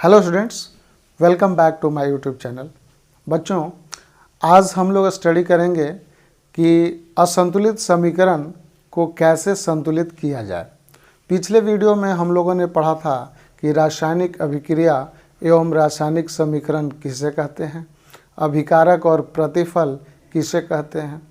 Hello students, welcome back to my YouTube channel. बच्चों, आज हम लोग स्टडी करेंगे कि असंतुलित समीकरण को कैसे संतुलित किया जाए। पिछले वीडियो में हम लोगों ने पढ़ा था कि रासायनिक अभिक्रिया एवं रासायनिक समीकरण किसे कहते हैं, अभिकारक और प्रतिफल किसे कहते हैं,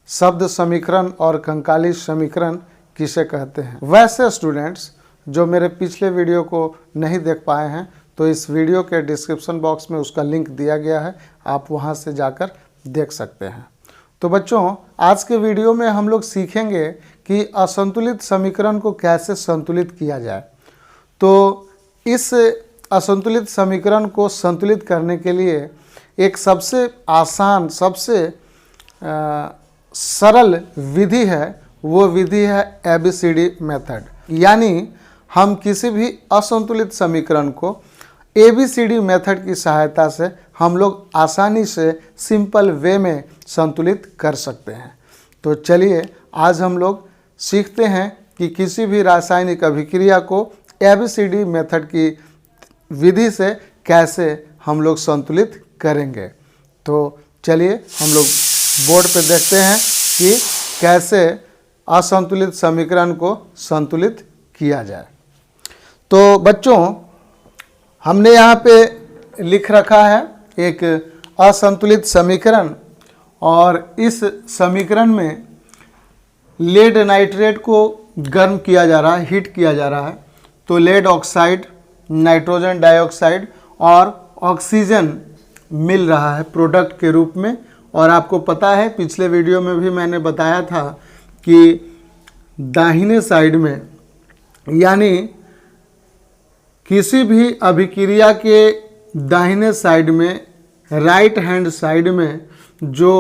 शब्द समीकरण और कंकाली समीकरण किसे कहते हैं। वैसे स्टूडेंट्स जो मेरे पिछले वीडियो को नहीं देख पाए हैं तो इस वीडियो के डिस्क्रिप्शन बॉक्स में उसका लिंक दिया गया है, आप वहां से जाकर देख सकते हैं। तो बच्चों, आज के वीडियो में हम लोग सीखेंगे कि असंतुलित समीकरण को कैसे संतुलित किया जाए। तो इस असंतुलित समीकरण को संतुलित करने के लिए एक सबसे आसान, सबसे सरल विधि है, वो विधि है ABCD मेथड। यानी हम किसी भी असंतुलित समीकरण को ABCD मेथड की सहायता से हम लोग आसानी से सिंपल वे में संतुलित कर सकते हैं। तो चलिए आज हम लोग सीखते हैं कि किसी भी रासायनिक अभिक्रिया को ABCD मेथड की विधि से कैसे हम लोग संतुलित करेंगे। तो चलिए हम लोग बोर्ड पे देखते हैं कि कैसे असंतुलित समीकरण को संतुलित किया जाए। तो बच्चों, हमने यहाँ पे लिख रखा है एक असंतुलित समीकरण, और इस समीकरण में लेड नाइट्रेट को गर्म किया जा रहा है, हीट किया जा रहा है। तो लेड ऑक्साइड, नाइट्रोजन डाइऑक्साइड और ऑक्सीजन मिल रहा है प्रोडक्ट के रूप में। और आपको पता है पिछले वीडियो में भी मैंने बताया था कि दाहिने साइड में, यानी किसी भी अभिक्रिया के दाहिने साइड में, राइट हैंड साइड में जो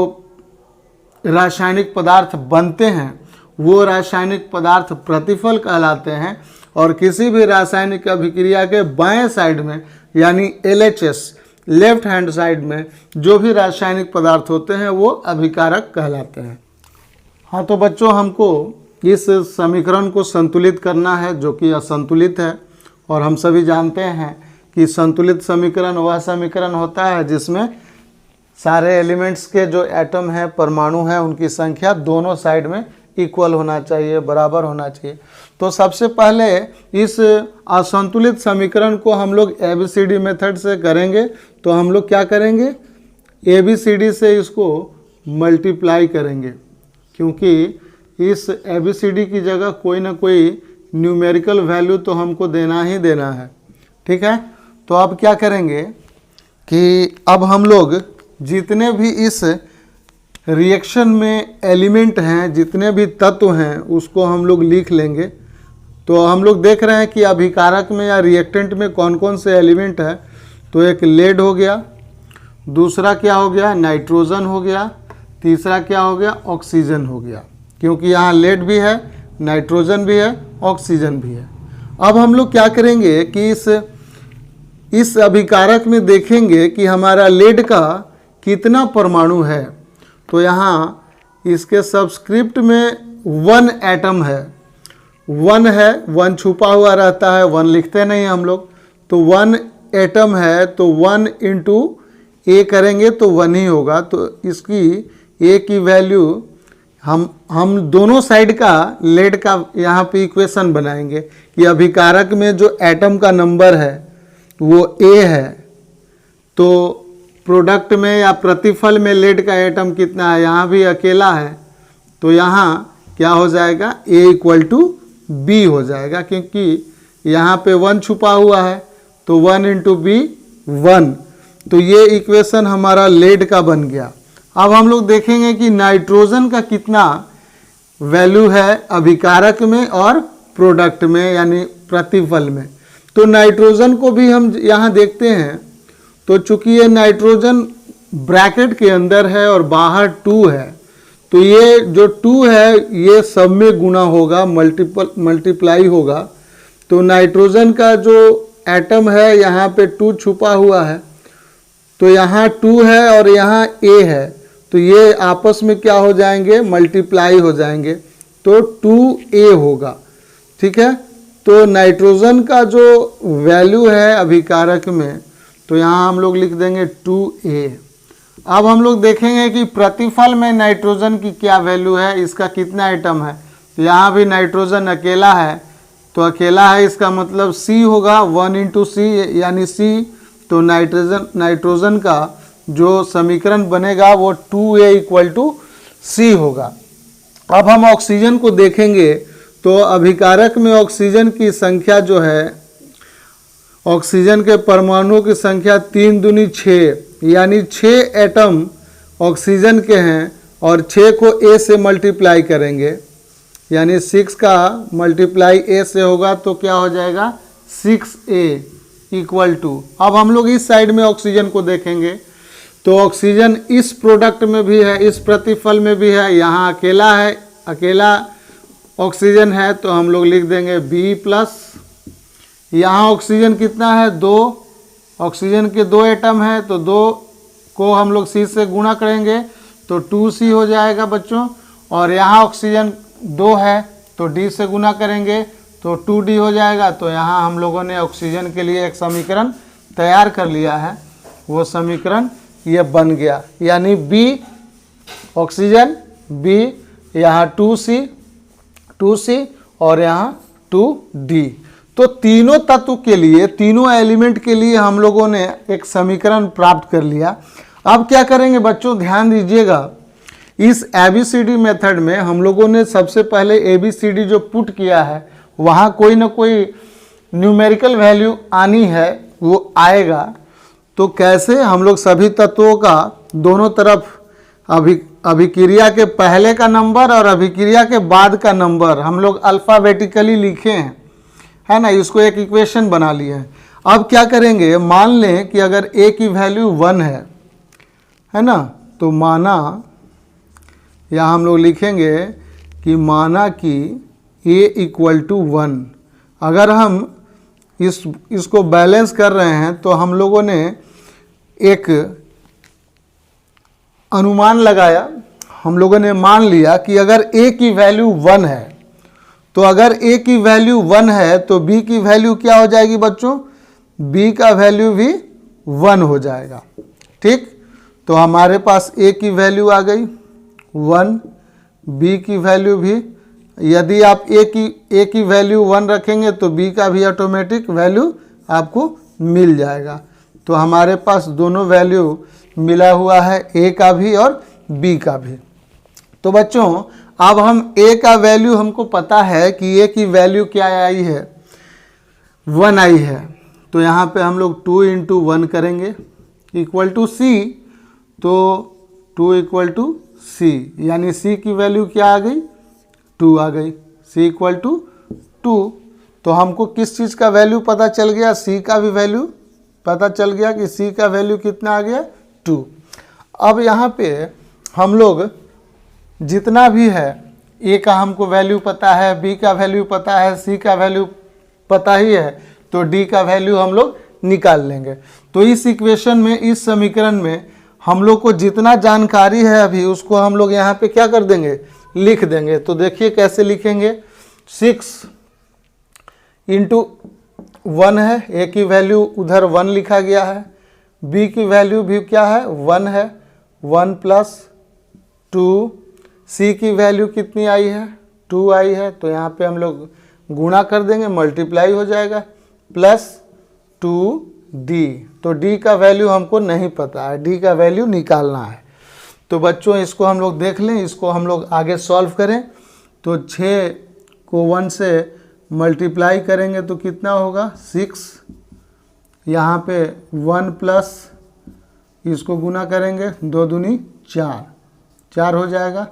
रासायनिक पदार्थ बनते हैं वो रासायनिक पदार्थ प्रतिफल कहलाते हैं। और किसी भी रासायनिक अभिक्रिया के बाएं साइड में, यानी LHS, लेफ्ट हैंड साइड में जो भी रासायनिक पदार्थ होते हैं वो अभिकारक कहलाते हैं। हाँ, तो बच्चों, हमको इस समीकरण को संतुलित करना है जो कि असंतुलित है। और हम सभी जानते हैं कि संतुलित समीकरण वह समीकरण होता है जिसमें सारे एलिमेंट्स के जो एटम हैं, परमाणु हैं, उनकी संख्या दोनों साइड में इक्वल होना चाहिए, बराबर होना चाहिए। तो सबसे पहले इस असंतुलित समीकरण को हम लोग ABCD मेथड से करेंगे। तो हम लोग क्या करेंगे, ABCD से इसको मल्टीप्लाई करेंगे, क्योंकि इस ABCD की जगह कोई ना कोई न्यूमेरिकल वैल्यू तो हमको देना ही देना है। ठीक है, तो अब क्या करेंगे कि अब हम लोग जितने भी इस रिएक्शन में एलिमेंट हैं, जितने भी तत्व हैं, उसको हम लोग लिख लेंगे। तो हम लोग देख रहे हैं कि अभिकारक में या रिएक्टेंट में कौन कौन से एलिमेंट है। तो एक लेड हो गया, दूसरा क्या हो गया, नाइट्रोजन हो गया, तीसरा क्या हो गया, ऑक्सीजन हो गया, क्योंकि यहाँ लेड भी है, नाइट्रोजन भी है, ऑक्सीजन भी है। अब हम लोग क्या करेंगे कि इस अभिकारक में देखेंगे कि हमारा लेड का कितना परमाणु है। तो यहाँ इसके सबस्क्रिप्ट में 1 एटम है, 1 है, 1 छुपा हुआ रहता है, 1 लिखते नहीं हम लोग। तो 1 एटम है, तो 1 इंटू A करेंगे तो 1 ही होगा। तो इसकी A की वैल्यू हम दोनों साइड का लेड का यहाँ पे इक्वेशन बनाएंगे कि अभिकारक में जो एटम का नंबर है वो A है, तो प्रोडक्ट में या प्रतिफल में लेड का एटम कितना है, यहाँ भी अकेला है। तो यहाँ क्या हो जाएगा, A = B हो जाएगा, क्योंकि यहाँ पे 1 छुपा हुआ है। तो 1 इंटू B 1। तो ये इक्वेशन हमारा लेड का बन गया। अब हम लोग देखेंगे कि नाइट्रोजन का कितना वैल्यू है अभिकारक में और प्रोडक्ट में, यानी प्रतिफल में। तो नाइट्रोजन को भी हम यहाँ देखते हैं। तो चूंकि ये नाइट्रोजन ब्रैकेट के अंदर है और बाहर 2 है, तो ये जो 2 है ये सब में गुना होगा, मल्टीप्लाई होगा। तो नाइट्रोजन का जो एटम है यहाँ पे 2 छुपा हुआ है, तो यहाँ 2 है और यहाँ A है, तो ये आपस में क्या हो जाएंगे, मल्टीप्लाई हो जाएंगे। तो 2A होगा। ठीक है, तो नाइट्रोजन का जो वैल्यू है अभिकारक में, तो यहाँ हम लोग लिख देंगे 2A। अब हम लोग देखेंगे कि प्रतिफल में नाइट्रोजन की क्या वैल्यू है, इसका कितना आइटम है। तो यहाँ भी नाइट्रोजन अकेला है, तो अकेला है इसका मतलब C होगा, 1 × C यानी C। तो नाइट्रोजन का जो समीकरण बनेगा वो 2A = C होगा। अब हम ऑक्सीजन को देखेंगे तो अभिकारक में ऑक्सीजन की संख्या जो है, ऑक्सीजन के परमाणुओं की संख्या 3 दूनी 6, यानी 6 एटम ऑक्सीजन के हैं और 6 को A से मल्टीप्लाई करेंगे, यानी 6 का मल्टीप्लाई A से होगा तो क्या हो जाएगा 6A =। अब हम लोग इस साइड में ऑक्सीजन को देखेंगे तो ऑक्सीजन इस प्रोडक्ट में भी है, इस प्रतिफल में भी है। यहाँ अकेला है, अकेला ऑक्सीजन है तो हम लोग लिख देंगे B+। यहाँ ऑक्सीजन कितना है 2, ऑक्सीजन के 2 एटम है तो 2 को हम लोग C से गुणा करेंगे तो 2C हो जाएगा बच्चों। और यहाँ ऑक्सीजन 2 है तो D से गुणा करेंगे तो 2D हो जाएगा। तो यहाँ हम लोगों ने ऑक्सीजन के लिए एक समीकरण तैयार कर लिया है, वो समीकरण ये बन गया, यानी B ऑक्सीजन B, यहाँ 2C और यहाँ 2D। तो तीनों तत्व के लिए, तीनों एलिमेंट के लिए हम लोगों ने एक समीकरण प्राप्त कर लिया। अब क्या करेंगे बच्चों, ध्यान दीजिएगा, इस ABCD मेथड में हम लोगों ने सबसे पहले ABCD जो पुट किया है वहाँ कोई ना कोई न्यूमेरिकल वैल्यू आनी है, वो आएगा। तो कैसे हम लोग सभी तत्वों का दोनों तरफ अभिक्रिया के पहले का नंबर और अभिक्रिया के बाद का नंबर हम लोग अल्फ़ाबेटिकली लिखे हैं, है ना, इसको एक इक्वेशन बना लिए हैं। अब क्या करेंगे, मान लें कि अगर A की वैल्यू 1 है ना, तो माना यहाँ हम लोग लिखेंगे कि माना कि A = 1। अगर हम इसको बैलेंस कर रहे हैं तो हम लोगों ने एक अनुमान लगाया, हम लोगों ने मान लिया कि अगर A की वैल्यू 1 है तो अगर A की वैल्यू 1 है तो B की वैल्यू क्या हो जाएगी बच्चों, B का वैल्यू भी 1 हो जाएगा। ठीक, तो हमारे पास A की वैल्यू आ गई 1, B की वैल्यू भी, यदि आप A की वैल्यू 1 रखेंगे तो B का भी ऑटोमेटिक वैल्यू आपको मिल जाएगा। तो हमारे पास दोनों वैल्यू मिला हुआ है, A का भी और B का भी। तो बच्चों अब हम A का वैल्यू हमको पता है कि A की वैल्यू क्या आई है, 1 आई है। तो यहाँ पे हम लोग 2 × 1 करेंगे = C, तो 2 = C, यानी C की वैल्यू क्या आ गई, 2 आ गई। C = 2। तो हमको किस चीज़ का वैल्यू पता चल गया, C का भी वैल्यू पता चल गया कि C का वैल्यू कितना आ गया 2। अब यहाँ पे हम लोग जितना भी है, A का हमको वैल्यू पता है, B का वैल्यू पता है, C का वैल्यू पता ही है, तो D का वैल्यू हम लोग निकाल लेंगे। तो इस इक्वेशन में, इस समीकरण में हम लोग को जितना जानकारी है अभी उसको हम लोग यहाँ पे क्या कर देंगे, लिख देंगे। तो देखिए कैसे लिखेंगे, 6 × 1 है, A की वैल्यू उधर 1 लिखा गया है, B की वैल्यू भी क्या है 1 है, 1 + 2, C की वैल्यू कितनी आई है 2 आई है, तो यहाँ पे हम लोग गुणा कर देंगे, मल्टीप्लाई हो जाएगा, +2D। तो D का वैल्यू हमको नहीं पता है, D का वैल्यू निकालना है। तो बच्चों इसको हम लोग देख लें, इसको हम लोग आगे सॉल्व करें। तो 6 को 1 से मल्टीप्लाई करेंगे तो कितना होगा 6, यहाँ पे 1 प्लस इसको गुना करेंगे 2 दूनी 4 हो जाएगा,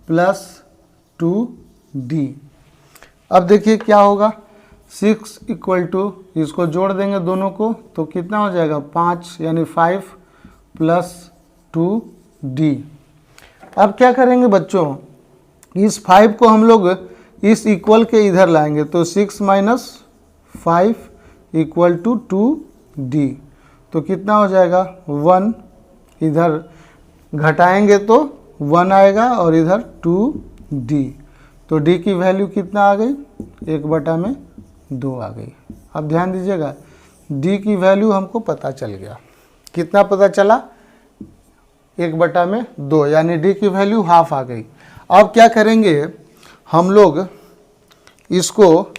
+2D। अब देखिए क्या होगा, 6 = इसको जोड़ देंगे दोनों को तो कितना हो जाएगा 5, यानी 5 + 2D। अब क्या करेंगे बच्चों, इस 5 को हम लोग इस इक्वल के इधर लाएंगे, तो 6 - 5 = 2D। तो कितना हो जाएगा 1, इधर घटाएंगे तो 1 आएगा और इधर 2D। तो D की वैल्यू कितना आ गई 1/2। 2 आ गई। अब ध्यान दीजिएगा, डी की वैल्यू हमको पता चल गया। कितना पता चला? 1/2, यानी डी की वैल्यू हाफ आ गई। अब क्या करेंगे हम लोग, इसको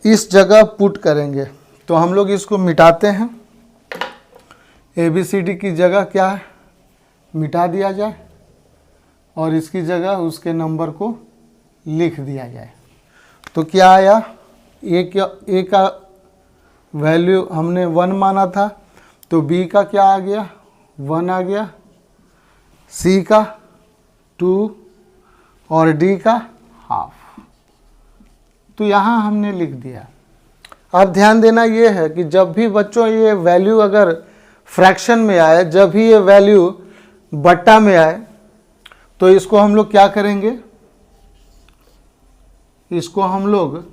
इस जगह पुट करेंगे। तो हम लोग इसको मिटाते हैं। ABCD की जगह क्या है, मिटा दिया जाए और इसकी जगह उसके नंबर को लिख दिया जाए। तो क्या आया, ए का वैल्यू हमने 1 माना था, तो बी का क्या आ गया, 1 आ गया, सी का 2 और डी का हाफ। तो यहाँ हमने लिख दिया। अब ध्यान देना ये है कि जब भी बच्चों ये वैल्यू अगर फ्रैक्शन में आए, जब भी ये वैल्यू बट्टा में आए, तो इसको हम लोग क्या करेंगे, इसको हम लोग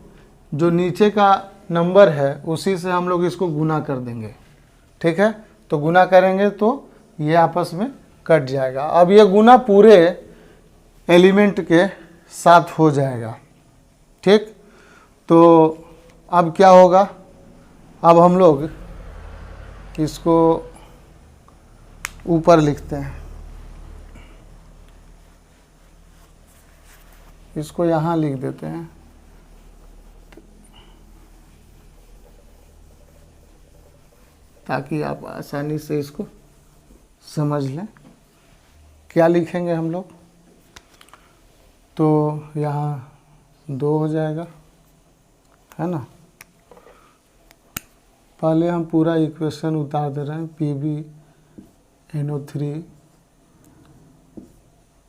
जो नीचे का नंबर है उसी से हम लोग इसको गुना कर देंगे। ठीक है, तो गुना करेंगे तो ये आपस में कट जाएगा। अब ये गुना पूरे एलिमेंट के साथ हो जाएगा। ठीक, तो अब क्या होगा, अब हम लोग इसको ऊपर लिखते हैं, इसको यहाँ लिख देते हैं। ताकि आप आसानी से इसको समझ लें। क्या लिखेंगे हम लोग, तो यहाँ 2 हो जाएगा, है ना। पहले हम पूरा इक्वेशन उतार दे रहे हैं। PbNO3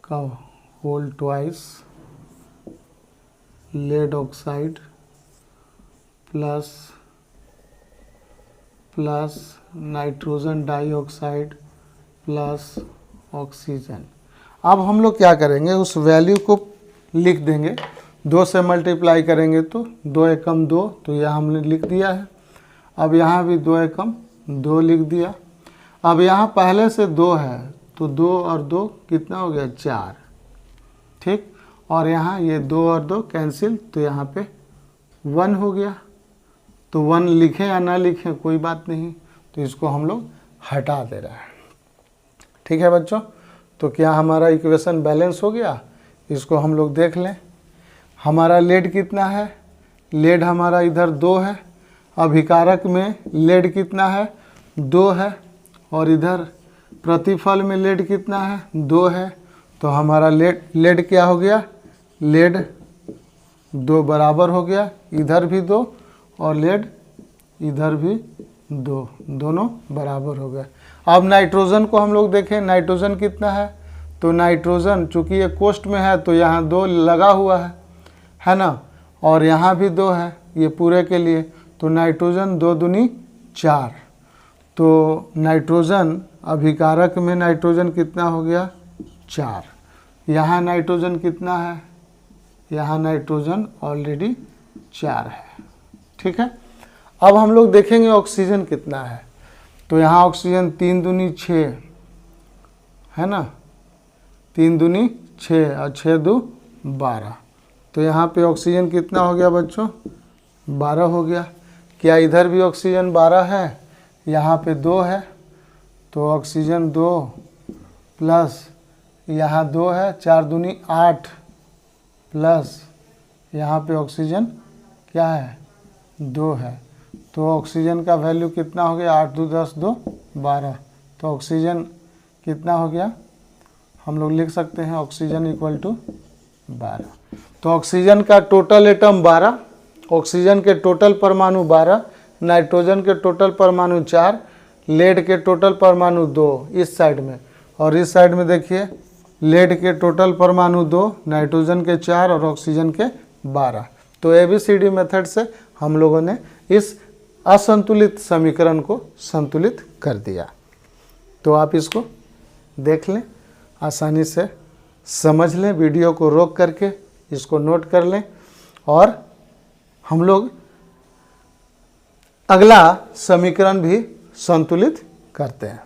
का whole twice lead oxide plus nitrogen dioxide plus oxygen. अब हम लोग क्या करेंगे, उस वैल्यू को लिख देंगे। 2 से मल्टीप्लाई करेंगे तो 2 एकम 2, तो यह हमने लिख दिया है। अब यहाँ भी 2 एकम 2 लिख दिया। अब यहाँ पहले से 2 है, तो 2 और 2 कितना हो गया, 4। ठीक, और यहाँ ये 2 और 2 कैंसिल, तो यहाँ पे 1 हो गया। तो 1 लिखें या ना लिखें कोई बात नहीं, तो इसको हम लोग हटा दे रहे हैं। ठीक है बच्चों, तो क्या हमारा इक्वेशन बैलेंस हो गया? इसको हम लोग देख लें। हमारा लेड कितना है, लेड हमारा इधर 2 है, अभिकारक में लेड कितना है, 2 है, और इधर प्रतिफल में लेड कितना है, 2 है। तो हमारा लेड क्या हो गया, लेड 2 बराबर हो गया, इधर भी 2 और लेड इधर भी 2, दोनों बराबर हो गए। अब नाइट्रोजन को हम लोग देखें, नाइट्रोजन कितना है, तो नाइट्रोजन चूँकि ये कोष्ठ में है तो यहाँ 2 लगा हुआ है ना, और यहाँ भी 2 है, ये पूरे के लिए। तो नाइट्रोजन 2 दूनी 4। तो नाइट्रोजन अभिकारक में नाइट्रोजन कितना हो गया, 4। यहाँ नाइट्रोजन कितना है, यहाँ नाइट्रोजन ऑलरेडी 4 है। ठीक है, अब हम लोग देखेंगे ऑक्सीजन कितना है। तो यहाँ ऑक्सीजन 3 दूनी 6 है ना, 3 दूनी 6 और 6 दू 12। तो यहाँ पे ऑक्सीजन कितना हो गया बच्चों, 12 हो गया। क्या इधर भी ऑक्सीजन 12 है, यहाँ पे 2 है, तो ऑक्सीजन 2 प्लस यहाँ 2 है, 4 दूनी 8 प्लस यहाँ पे ऑक्सीजन क्या है, 2 है। तो ऑक्सीजन का वैल्यू कितना हो गया, 8 दू 10 2 12। तो ऑक्सीजन कितना हो गया, हम लोग लिख सकते हैं ऑक्सीजन इक्वल टू 12। तो ऑक्सीजन का टोटल एटम 12, ऑक्सीजन के टोटल परमाणु 12, नाइट्रोजन के टोटल परमाणु 4, लेड के टोटल परमाणु 2 इस साइड में, और इस साइड में देखिए लेड के टोटल परमाणु 2, नाइट्रोजन के 4 और ऑक्सीजन के 12। तो ABCD मेथड से हम लोगों ने इस असंतुलित समीकरण को संतुलित कर दिया। तो आप इसको देख लें, आसानी से समझ लें, वीडियो को रोक करके इसको नोट कर लें, और हम लोग अगला समीकरण भी संतुलित करते हैं।